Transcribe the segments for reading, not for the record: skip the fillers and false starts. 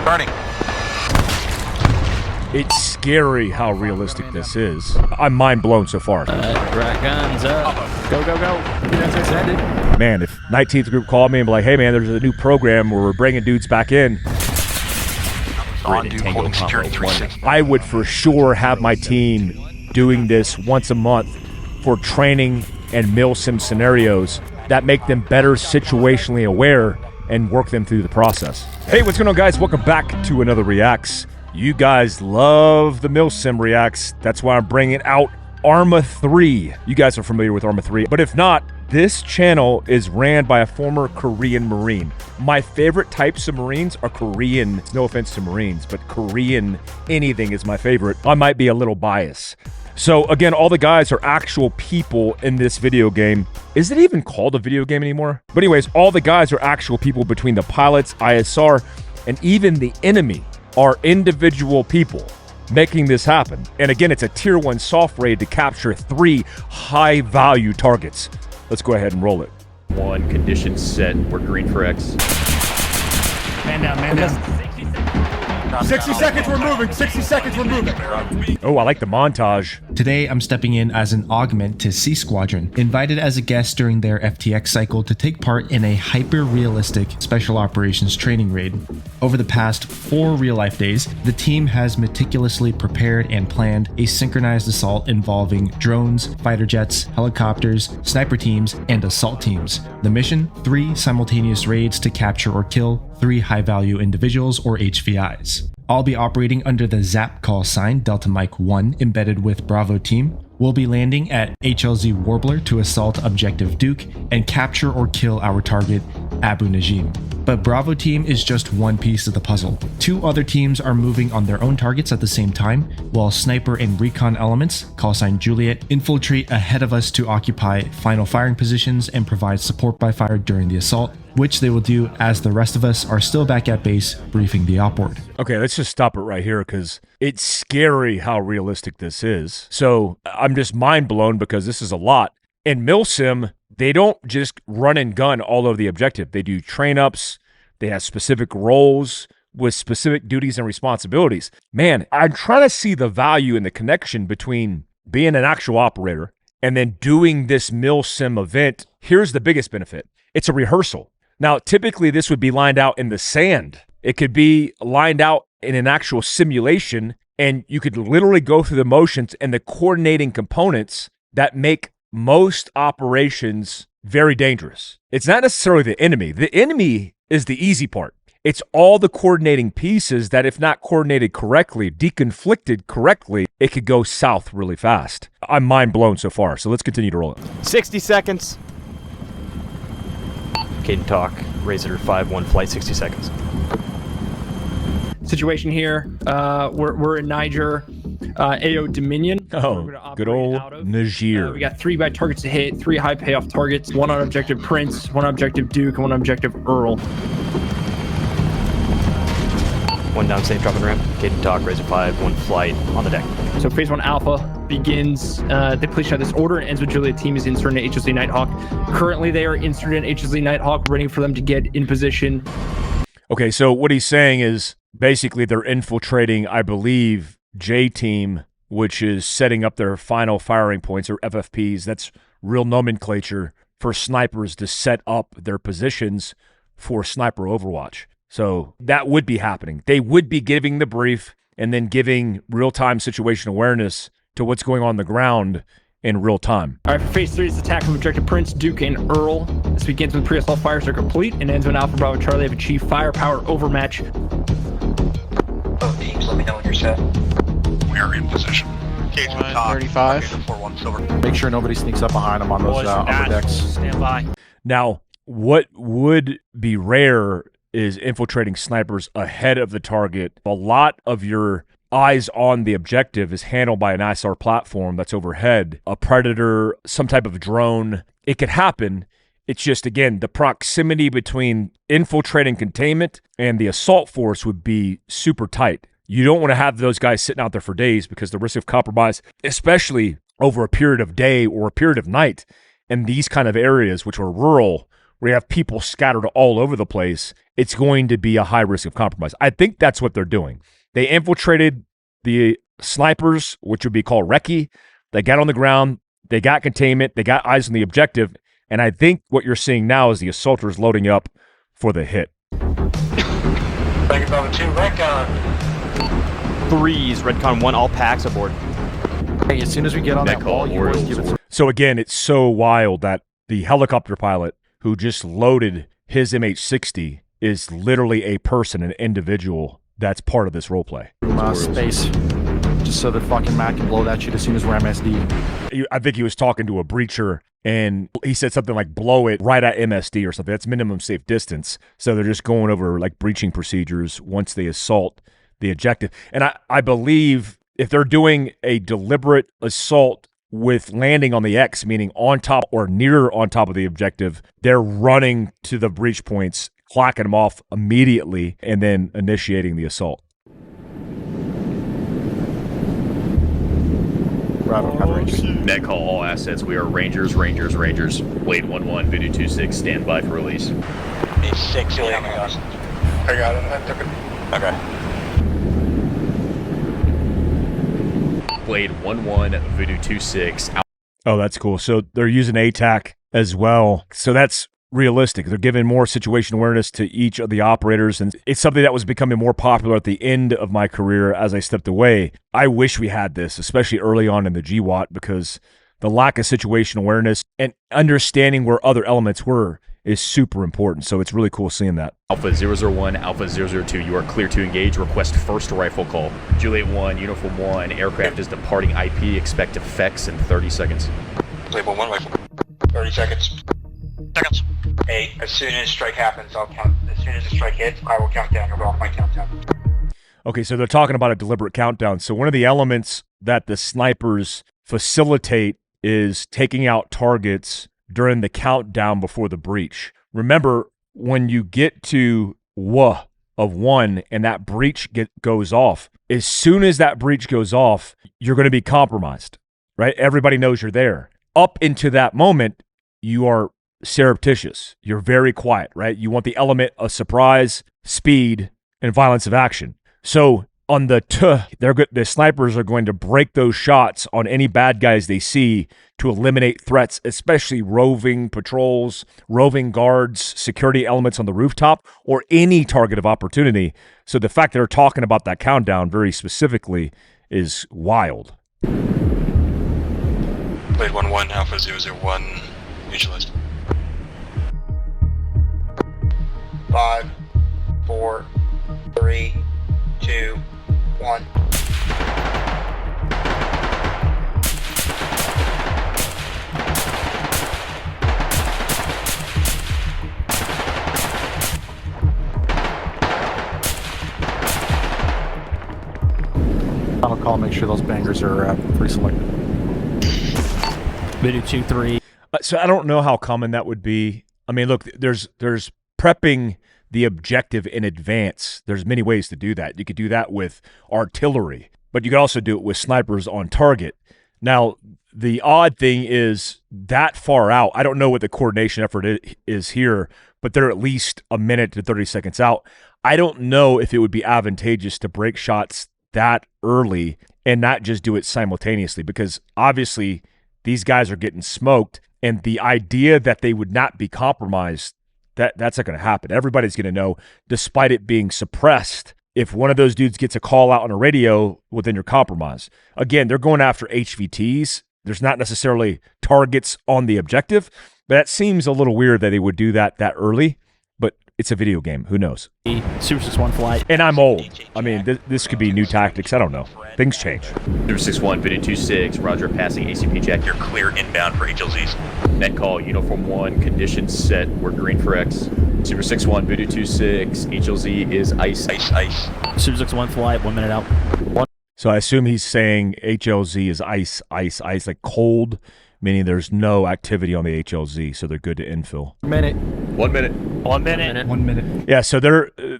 Burning. It's scary how realistic this is. I'm mind blown so far. Rack guns up. Go, go, go. That's extended. Man, if 19th group called me and be like, hey man, there's a new program where we're bringing dudes back in, On dude, holding security 360. I would for sure have my team doing this once a month for training and MILSIM scenarios that make them better situationally aware and work them through the process. Hey, what's going on, guys? Welcome back to another Reacts. You guys love the MILSIM Reacts. That's why I'm bringing out Arma 3. You guys are familiar with Arma 3, but if not, this channel is ran by a former Korean Marine. My favorite types of Marines are Korean. No offense to Marines, but Korean anything is my favorite. I might be a little biased. So again, all the guys are actual people in this video game. Is it even called a video game anymore? But anyways, all the guys are actual people between the pilots, ISR, and even the enemy are individual people making this happen. And again, it's a tier 1 soft raid to capture 3 high value targets. Let's go ahead and roll it. One condition set. We're green for X. Man down, man down. 60 seconds, we're moving. 60 seconds, we're moving. Oh, I like the montage. Today, I'm stepping in as an augment to C Squadron, invited as a guest during their FTX cycle to take part in a hyper-realistic special operations training raid. Over the past 4 real-life days, the team has meticulously prepared and planned a synchronized assault involving drones, fighter jets, helicopters, sniper teams, and assault teams. The mission? 3 simultaneous raids to capture or kill 3 high-value individuals or HVIs. I'll be operating under the ZAP call sign Delta Mike 1 embedded with Bravo team. We'll be landing at HLZ Warbler to assault Objective Duke and capture or kill our target, Abu Najim. But Bravo team is just one piece of the puzzle. 2 other teams are moving on their own targets at the same time, while sniper and recon elements, call sign Juliet, infiltrate ahead of us to occupy final firing positions and provide support by fire during the assault, which they will do as the rest of us are still back at base briefing the op board. Okay, let's just stop it right here because it's scary how realistic this is. So I'm just mind blown because this is a lot. In MILSIM, they don't just run and gun all over the objective. They do train ups. They have specific roles with specific duties and responsibilities. Man, I'm trying to see the value and the connection between being an actual operator and then doing this MILSIM event. Here's the biggest benefit. It's a rehearsal. Now, typically this would be lined out in the sand. It could be lined out in an actual simulation, and you could literally go through the motions and the coordinating components that make most operations very dangerous. It's not necessarily the enemy. The enemy is the easy part. It's all the coordinating pieces that, if not coordinated correctly, deconflicted correctly, it could go south really fast. I'm mind blown so far, so let's continue to roll it. 60 seconds. Caden talk. Razor 5-1 flight. 60 seconds. Situation here. We're in Niger. AO Dominion. Oh, good old Niger. We got 3 bad targets to hit, 3 high payoff targets, 1 on objective Prince, 1 on objective Duke, and 1 on objective Earl. 1 down, safe dropping ramp. Caden talk. Razor 5-1 flight on the deck. So phase 1 alpha begins the completion of this order and ends with Juliet team is inserted in HLZ Nighthawk. Currently, they are inserted in HLZ Nighthawk, waiting for them to get in position. Okay, so what he's saying is basically they're infiltrating, I believe, J team, which is setting up their final firing points, or FFPs. That's real nomenclature for snipers to set up their positions for sniper overwatch. So that would be happening. They would be giving the brief and then giving real-time situation awareness to what's going on the ground in real time. All right, for phase 3 is attack from objective Prince, Duke, and Earl. This begins when pre-assault fires are complete and ends when Alpha Bravo Charlie have achieved firepower overmatch. Both teams, let me know when you're set. We are in position. Cage 35. 4-1 silver. Make sure nobody sneaks up behind them on those upper decks. Stand by. Now, what would be rare is infiltrating snipers ahead of the target. A lot of your eyes on the objective is handled by an ISR platform that's overhead, a predator, some type of drone. It could happen. It's just, again, the proximity between infiltrating containment and the assault force would be super tight. You don't want to have those guys sitting out there for days because the risk of compromise, especially over a period of day or a period of night in these kind of areas, which are rural, where you have people scattered all over the place, it's going to be a high risk of compromise. I think that's what they're doing. They infiltrated the snipers, which would be called recce. They got on the ground. They got containment. They got eyes on the objective. And I think what you're seeing now is the assaulters loading up for the hit. Thank you, over 2, Redcon. 3s, Redcon 1, all packs aboard. Hey, as soon as we get on that wall, you always give it. So again, it's so wild that the helicopter pilot who just loaded his MH-60 is literally a person, an individual that's part of this role play. Space, just so that fucking Mac can blow that shit as soon as we're MSD. I think he was talking to a breacher, and he said something like blow it right at MSD or something. That's minimum safe distance. So they're just going over like breaching procedures once they assault the objective. And I believe if they're doing a deliberate assault with landing on the X, meaning on top or near on top of the objective, they're running to the breach points, clacking them off immediately, and then initiating the assault. Net call all assets. We are Rangers. Blade 1-1, Voodoo 2-6, stand by for release. It's 6, I got it. I took it. Okay. Blade 1-1, Voodoo 2-6. Oh, that's cool. So they're using JTAC as well. So that's realistic. They're giving more situation awareness to each of the operators, and it's something that was becoming more popular at the end of my career as I stepped away. I wish we had this, especially early on in the GWAT, because the lack of situation awareness and understanding where other elements were is super important. So it's really cool seeing that. Alpha 001, Alpha 002, you are clear to engage. Request first rifle call. Juliet 1, Uniform 1, aircraft is departing IP. Expect effects in 30 seconds. Label 1 rifle. 30 seconds. Hey, as soon as strike happens, I'll count. As soon as the strike hits, I will count down. You'll go off my countdown. Okay, so they're talking about a deliberate countdown. So one of the elements that the snipers facilitate is taking out targets during the countdown before the breach. Remember, when you get to of 1 and that breach goes off, as soon as that breach goes off, you're going to be compromised, right? Everybody knows you're there. Up into that moment, you are surreptitious. You're very quiet, right? You want the element of surprise, speed, and violence of action. So on the the snipers are going to break those shots on any bad guys they see to eliminate threats, especially roving patrols, roving guards, security elements on the rooftop, or any target of opportunity. So the fact that they're talking about that countdown very specifically is wild. Blade 1-1, Alpha 001, neutralized. 5, 4, 3, 2, 1. Final call, make sure those bangers are pre-selected. Voodoo 2-3. So I don't know how common that would be. I mean, look, there's prepping the objective in advance. There's many ways to do that. You could do that with artillery, but you could also do it with snipers on target. Now, the odd thing is that far out, I don't know what the coordination effort is here, but they're at least a minute to 30 seconds out. I don't know if it would be advantageous to break shots that early and not just do it simultaneously, because obviously these guys are getting smoked, and the idea that they would not be compromised, that's not going to happen. Everybody's going to know, despite it being suppressed. If one of those dudes gets a call out on a radio, well, then you're compromised. Again, they're going after HVTs. There's not necessarily targets on the objective, but that seems a little weird that they would do that early, but it's a video game. Who knows? Super 6-1 flight. And I'm old. I mean, this could be new tactics. I don't know. Things change. Super 6-1, Voodoo 2-6, roger, passing ACP check. You're clear inbound for HLZs. Net call, Uniform 1, conditions set. We're green for X. Super 6-1, Voodoo 2-6, HLZ is ice. Super 6-1 flight, 1 minute out. So I assume he's saying HLZ is ice, like cold, meaning there's no activity on the HLZ, so they're good to infill. 1 minute. 1 minute. 1 minute. Yeah, so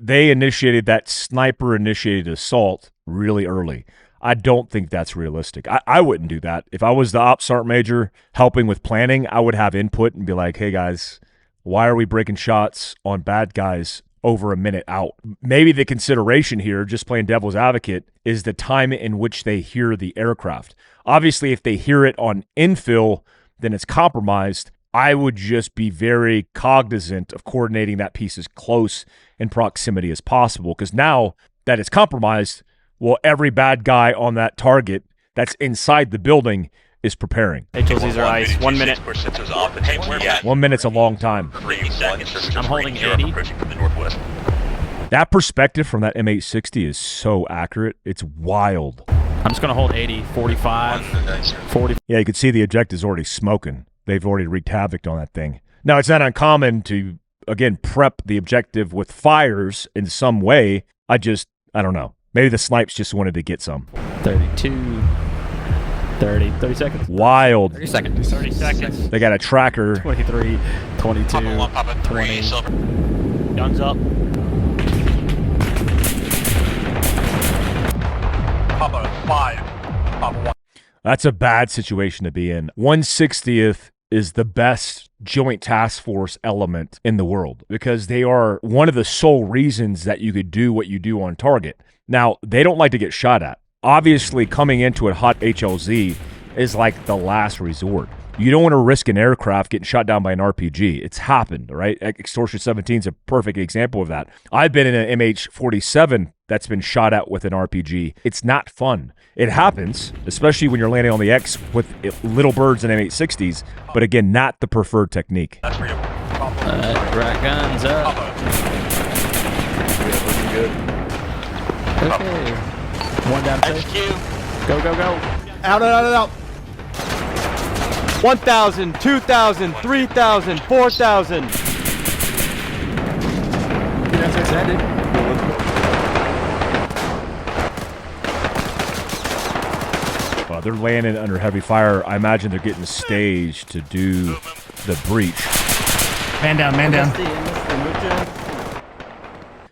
they initiated that sniper-initiated assault really early. I don't think that's realistic. I wouldn't do that. If I was the ops sergeant major helping with planning, I would have input and be like, hey, guys, Why are we breaking shots on bad guys over a minute out? Maybe the consideration here, just playing devil's advocate, is the time in which they hear the aircraft. Obviously, if they hear it on infill, then it's compromised. I would just be very cognizant of coordinating that piece as close in proximity as possible, because now that it's compromised, well, every bad guy on that target that's inside the building is preparing. HLZs are ice. 1 minute. 1 minute's a long time. I'm holding 80. That perspective from that M860 is so accurate. It's wild. I'm just going to hold 80, 45, 40. Yeah, you can see the objective's already smoking. They've already wreaked havoc on that thing. Now, it's not uncommon to, again, prep the objective with fires in some way. I don't know. Maybe the snipes just wanted to get some. 32, 30 seconds. Wild. 30 seconds. 30 seconds. They got a tracker. 23, 22, Papa 3, 20. Guns up. Papa 5, Papa 1. That's a bad situation to be in. 160th is the best joint task force element in the world because they are one of the sole reasons that you could do what you do on target. Now, they don't like to get shot at. Obviously, coming into a hot HLZ is like the last resort. You don't want to risk an aircraft getting shot down by an RPG. It's happened, right? Extortion 17 is a perfect example of that. I've been in an MH47 that's been shot at with an RPG. It's not fun. It happens, especially when you're landing on the X with little birds and M860s, but again, not the preferred technique. Right, guns up. Okay. One down safe. Go, go, go. Out. 1,000, 2,000, 3,000, 4,000. They're landing under heavy fire. I imagine they're getting staged to do the breach. Man down.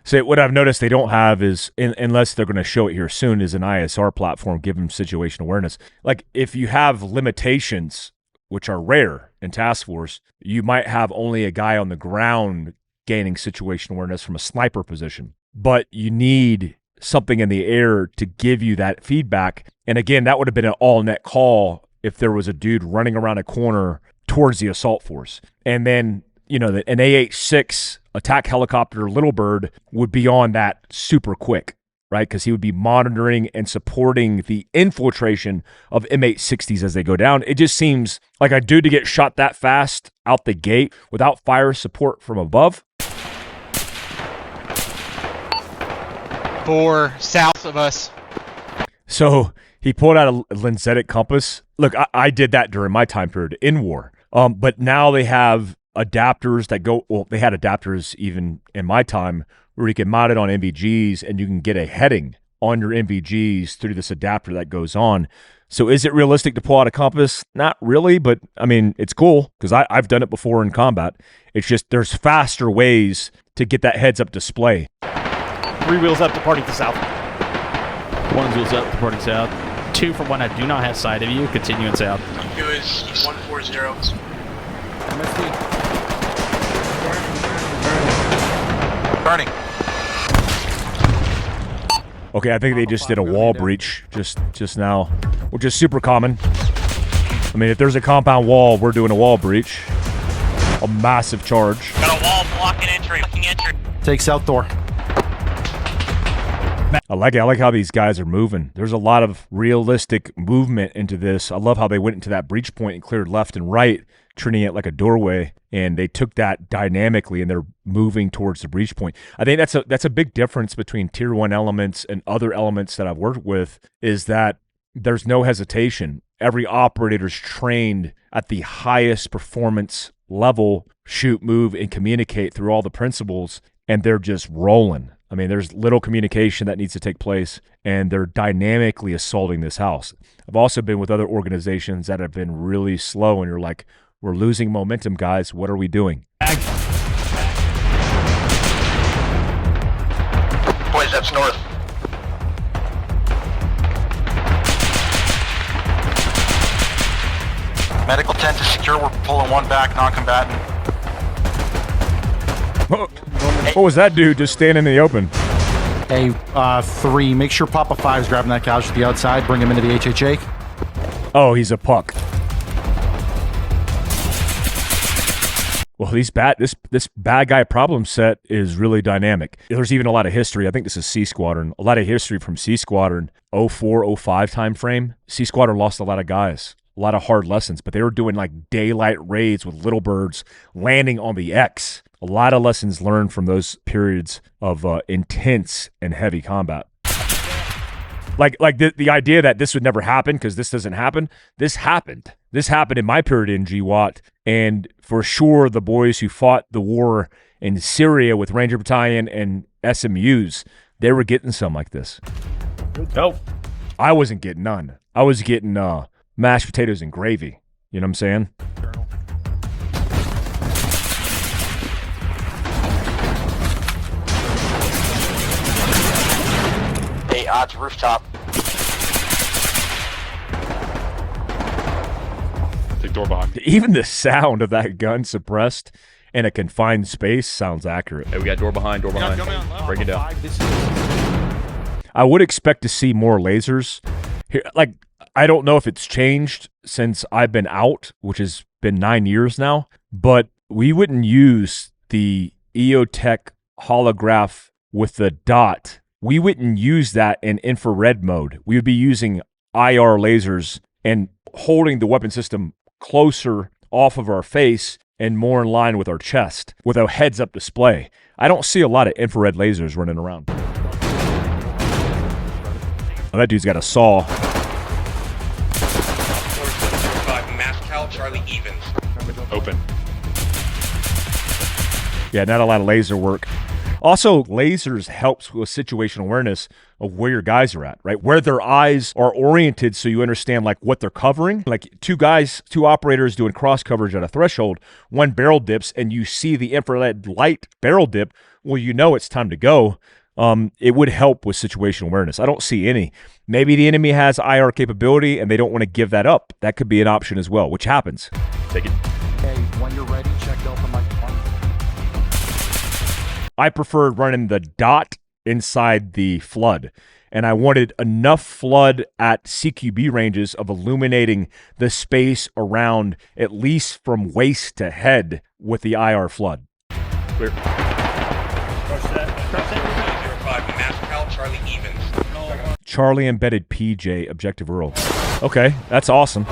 So what I've noticed they don't have is, unless they're going to show it here soon, is an ISR platform, give them situation awareness. Like if you have limitations, which are rare in task force, you might have only a guy on the ground gaining situation awareness from a sniper position. But you need something in the air to give you that feedback. And again, that would have been an all-net call if there was a dude running around a corner towards the assault force. And then, you know, an AH-6 attack helicopter Little Bird would be on that super quick, right? Because he would be monitoring and supporting the infiltration of M860s as they go down. It just seems like a dude to get shot that fast out the gate without fire support from above. 4 south of us. So he pulled out a lensetic compass. Look, I did that during my time period in war. But now they have adapters that go, well, they had adapters even in my time where you can mount it on NVGs and you can get a heading on your NVGs through this adapter that goes on. So is it realistic to pull out a compass? Not really, but I mean, it's cool because I've done it before in combat. It's just there's faster ways to get that heads-up display. 3 wheels up, departing to south. 1 wheels up, departing south. 2 for one I do not have sight of you, continuing south. 2 is 140. Burning. Okay, I think they just did a wall breach just now, which is super common. I mean, if there's a compound wall, we're doing a wall breach. A massive charge. Got a wall blocking entry. Take south door. I like it. I like how these guys are moving. There's a lot of realistic movement into this. I love how they went into that breach point and cleared left and right, treating it like a doorway, and they took that dynamically and they're moving towards the breach point. I think that's a big difference between tier 1 elements and other elements that I've worked with, is that there's no hesitation. Every operator's trained at the highest performance level, shoot, move, and communicate through all the principles, and they're just rolling. I mean, there's little communication that needs to take place, and they're dynamically assaulting this house. I've also been with other organizations that have been really slow, and you're like, we're losing momentum, guys. What are we doing? Boys, that's north. Medical tent is secure. We're pulling 1 back, non-combatant. What was that dude just standing in the open? Hey, 3, make sure Papa 5's grabbing that casualty outside. Bring him into the HHA. Oh, he's a puck. Well, this bad guy problem set is really dynamic. There's even a lot of history. I think this is C Squadron. A lot of history from C Squadron 04, 05 time frame. C Squadron lost a lot of guys, a lot of hard lessons, but they were doing like daylight raids with little birds landing on the X. A lot of lessons learned from those periods of intense and heavy combat. Like the idea that this would never happen because this doesn't happen. This happened. This happened in my period in GWAT, and for sure the boys who fought the war in Syria with Ranger Battalion and SMUs, they were getting some like this. Oh. I wasn't getting none. I was getting mashed potatoes and gravy. You know what I'm saying? Hey, odds rooftop. Take door behind. Even the sound of that gun suppressed in a confined space sounds accurate. Hey, we got door behind. Break it down. I would expect to see more lasers here. Like, I don't know if it's changed since I've been out, which has been 9 years now, but we wouldn't use the EOTech holograph with the dot. We wouldn't use that in infrared mode. We would be using IR lasers and holding the weapon system closer off of our face and more in line with our chest with a heads-up display. I don't see a lot of infrared lasers running around. Oh, that dude's got a saw. Mascal, Charlie Evans. Open. Yeah, not a lot of laser work. Also, lasers helps with situational awareness of where your guys are at, right? Where their eyes are oriented so you understand like what they're covering. Like two operators doing cross coverage at a threshold, one barrel dips and you see the infrared light barrel dip, well, you know it's time to go. It would help with situational awareness. I don't see any. Maybe the enemy has IR capability and they don't want to give that up. That could be an option as well, which happens. Take it. Hey, when you're ready, check Delta Mike 1. I preferred running the dot inside the flood, and I wanted enough flood at CQB ranges of illuminating the space around at least from waist to head with the IR flood. Clear. 05, Mascal, Charlie Evans. Charlie embedded PJ, objective Earl. Okay, that's awesome.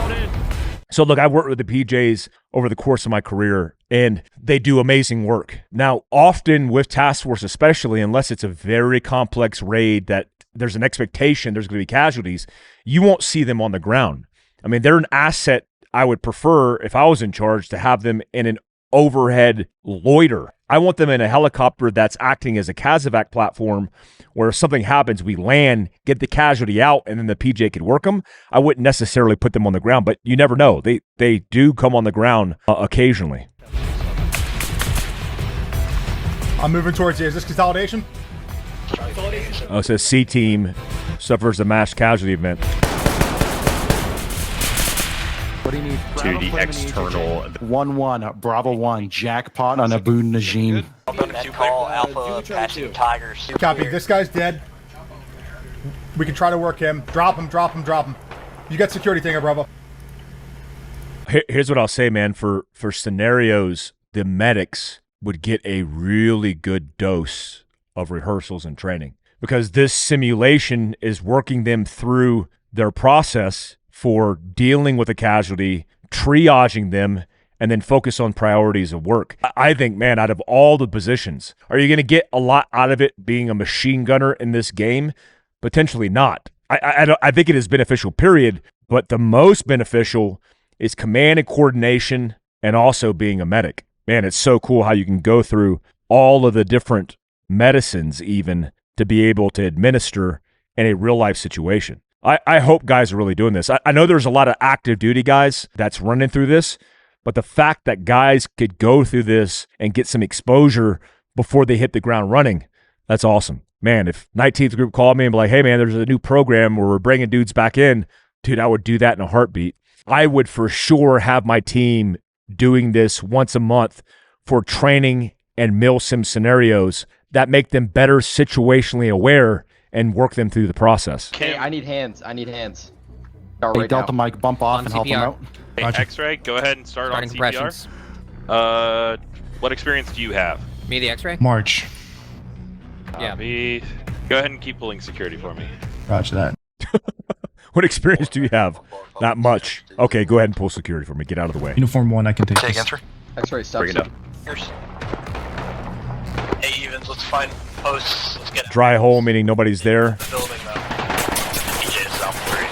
So look, I've worked with the PJs over the course of my career, and they do amazing work. Now, often with task force, especially, unless it's a very complex raid that there's an expectation there's going to be casualties, you won't see them on the ground. I mean, they're an asset. I would prefer, if I was in charge, to have them in an overhead loiter. I want them in a helicopter that's acting as a CASEVAC platform where if something happens, we land, get the casualty out, and then the PJ could work them. I wouldn't necessarily put them on the ground, but you never know. They do come on the ground occasionally. I'm moving towards you. Is this consolidation? Oh, it says C team suffers a mass casualty event. What do you need? To the external. 1-1, Bravo 1, jackpot on Abu Najim. Net call, Alpha, passing Tigers. Copy. This guy's dead. We can try to work him. Drop him. You got security thing, Bravo. Here's what I'll say, man. For scenarios, the medics would get a really good dose of rehearsals and training because this simulation is working them through their process for dealing with a casualty, triaging them, and then focus on priorities of work. I think, man, out of all the positions, are you going to get a lot out of it being a machine gunner in this game? Potentially not. I think it is beneficial, period, but the most beneficial is command and coordination and also being a medic. Man, it's so cool how you can go through all of the different medicines even to be able to administer in a real-life situation. I hope guys are really doing this. I know there's a lot of active duty guys that's running through this, but the fact that guys could go through this and get some exposure before they hit the ground running, that's awesome. Man, if 19th group called me and be like, hey, man, there's a new program where we're bringing dudes back in, dude, I would do that in a heartbeat. I would for sure have my team doing this once a month for training and MILSIM scenarios that make them better situationally aware and work them through the process. Hey, I need hands. I need hands. Hey, Delta Mike, bump off On and help him CPR. out. Hey, Roger. X-ray, go ahead and start on Starting CPR. compressions. What experience do you have? Me the X-ray? March. Yeah. Me. Go ahead and keep pulling security for me. Roger that. What experience do you have? Not much. Okay, go ahead and pull security for me. Get out of the way. Uniform 1, I can take Take this. entry. X-ray, stop. Bring it up. Hey, Evans, let's find posts. Let's get Dry hole, meaning nobody's there. the building, though. DJ is out 3.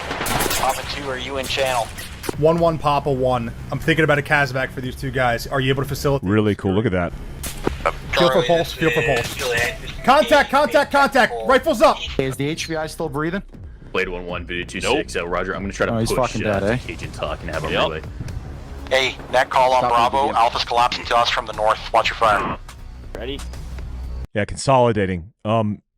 Papa 2, are you in channel? 1-1 Papa 1. I'm thinking about a Kazvac for these two guys. Are you able to facilitate? Really cool. Look at that. Feel for pulse. Feel for pulse. Contact! Contact! Contact! Rifles up! Hey, is the HVI still breathing? Blade 1-1, Voodoo 2-6. Roger, I'm going to try to Oh, he's push fucking dead, eh? Cajun Talk and have a Yep. relay. Hey, net call on Stop Bravo. the Alpha's collapsing to us from the north. Watch your fire. Ready? Yeah, consolidating.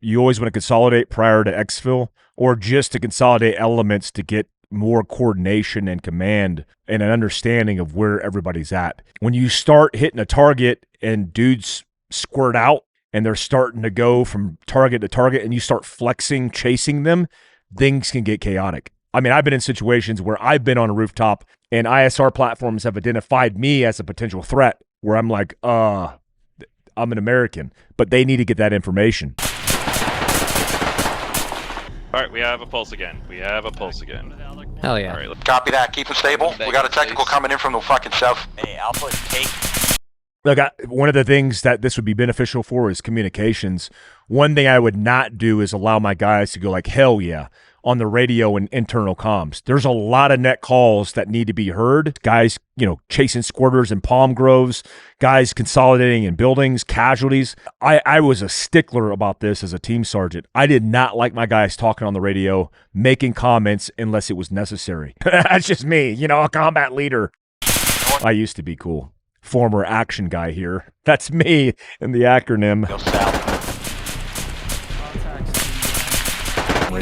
You always want to consolidate prior to exfil, or just to consolidate elements to get more coordination and command and an understanding of where everybody's at. When you start hitting a target and dudes squirt out and they're starting to go from target to target and you start flexing, chasing them, things can get chaotic. I mean, I've been in situations where I've been on a rooftop and ISR platforms have identified me as a potential threat where I'm like, I'm an American, but they need to get that information. All right, we have a pulse again. Hell yeah. All right, Copy that. Keep them stable. We got a technical coming in from the fucking south. Hey, Alpha, take. Look, one of the things that this would be beneficial for is communications. One thing I would not do is allow my guys to go like, hell yeah, on the radio and internal comms. There's a lot of net calls that need to be heard. Guys, chasing squirters in palm groves, guys consolidating in buildings, casualties. I was a stickler about this as a team sergeant. I did not like my guys talking on the radio, making comments unless it was necessary. That's just me, a combat leader. I used to be cool. Former action guy here. That's me in the acronym. Go south.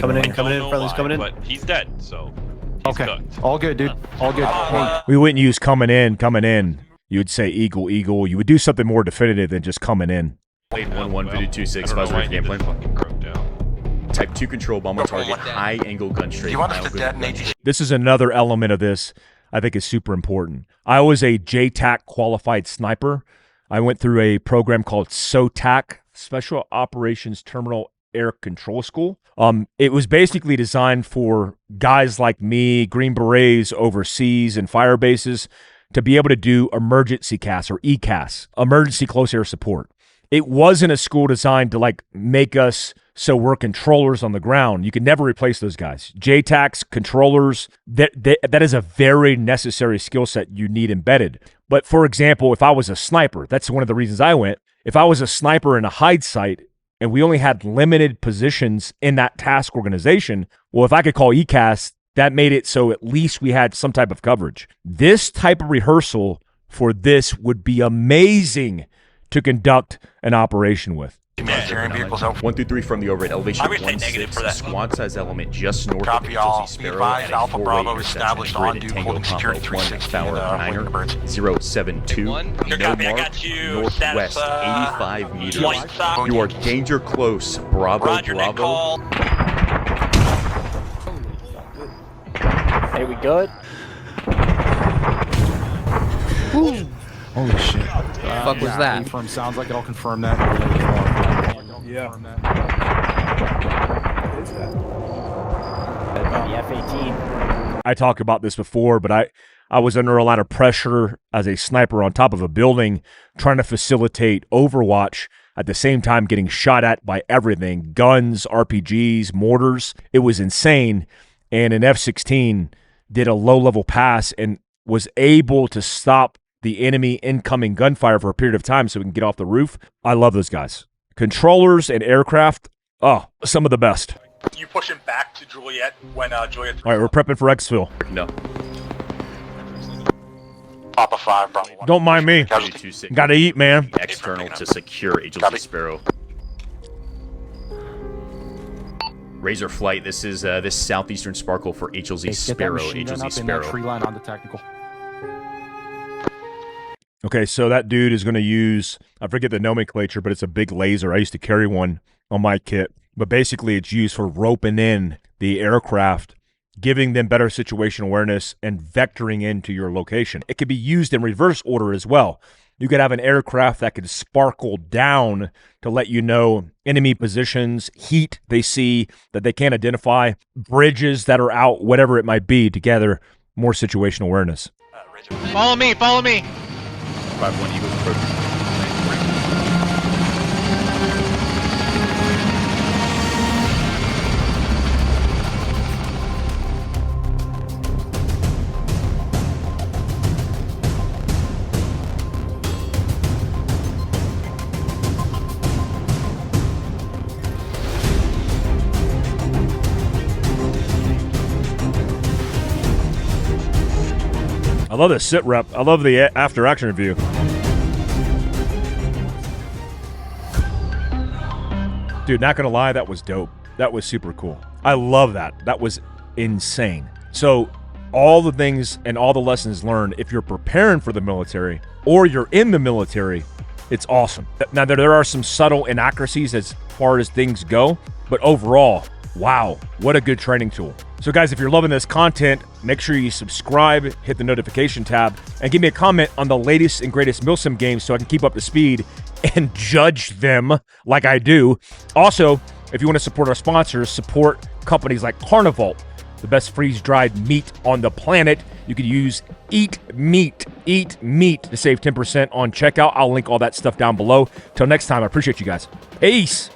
Coming in, But he's dead, so he's Okay. cooked. All good, dude. All good. Hey, We wouldn't use coming in. You would say eagle. You would do something more definitive than just coming in. Blade 1-1, Voodoo 2-6. I don't know why Fuzz he game did plan. the fucking croak down. Type 2 control bomb on target. High angle gun straight. Do you want us mile to good detonate gun these? This is another element of this I think is super important. I was a JTAC qualified sniper. I went through a program called SOTAC, Special Operations Terminal Air Control School. It was basically designed for guys like me, Green Berets overseas and fire bases, to be able to do emergency CAS or ECAS, emergency close air support. It wasn't a school designed to make us so we're controllers on the ground. You can never replace those guys. JTACs, controllers, that is a very necessary skill set you need embedded. But for example, if I was a sniper, that's one of the reasons I went. If I was a sniper in a hide site and we only had limited positions in that task organization, well, if I could call ECAS, that made it so at least we had some type of coverage. This type of rehearsal for this would be amazing to conduct an operation with. Humanitarian vehicles out. 1 through 3 from the overhead elevation. I would say negative 1-6, for that. squad size element just north Copy of all. HLZ Be Sparrow. advised, at a Alpha four-way Bravo intersection established grid on at due Tango holding security Combo 1 360 Tower and, Niner. Wing Birds. 072. One. No Copy, I mark. got you. Northwest, Status, 85 meters. White Sox. You are danger close. Bravo, Roger, net Bravo. call. Hey, we good? Holy shit. Fuck was that? Confirm. Sounds like it. I'll confirm that. Yeah. The F-18. I talked about this before, but I was under a lot of pressure as a sniper on top of a building trying to facilitate Overwatch, at the same time getting shot at by everything, guns, RPGs, mortars. It was insane. And an F-16 did a low-level pass and was able to stop the enemy incoming gunfire for a period of time so we can get off the roof. I love those guys. Controllers and aircraft, some of the best. You push him back to Juliet when Juliet. All right, we're prepping for exfil. No. Papa 5, Bravo 1. Don't mind me. Casualty. 2-6. Gotta eat, man. External to secure HLZ Copy. Sparrow. Razor flight. This is this southeastern sparkle for HLZ Get that Sparrow. machine gun HLZ up in that Sparrow. tree line on the technical. Okay, so that dude is going to use, I forget the nomenclature, but it's a big laser. I used to carry one on my kit. But basically, it's used for roping in the aircraft, giving them better situation awareness, and vectoring into your location. It could be used in reverse order as well. You could have an aircraft that could sparkle down to let you know enemy positions, heat they see that they can't identify, bridges that are out, whatever it might be, to gather more situation awareness. Follow me, follow me. 5-1 Eagles approaching. I love the sit rep. I love the after action review. Dude, not gonna lie, that was dope. That was super cool. I love that. That was insane. So all the things and all the lessons learned, if you're preparing for the military or you're in the military, it's awesome. Now, there are some subtle inaccuracies as far as things go, but overall, wow, what a good training tool. So guys, if you're loving this content, make sure you subscribe, hit the notification tab, and give me a comment on the latest and greatest MILSIM games so I can keep up to speed and judge them like I do. Also, if you want to support our sponsors, support companies like Carnival, the best freeze-dried meat on the planet. You could use Eat Meat to save 10% on checkout. I'll link all that stuff down below. Till next time, I appreciate you guys. Peace.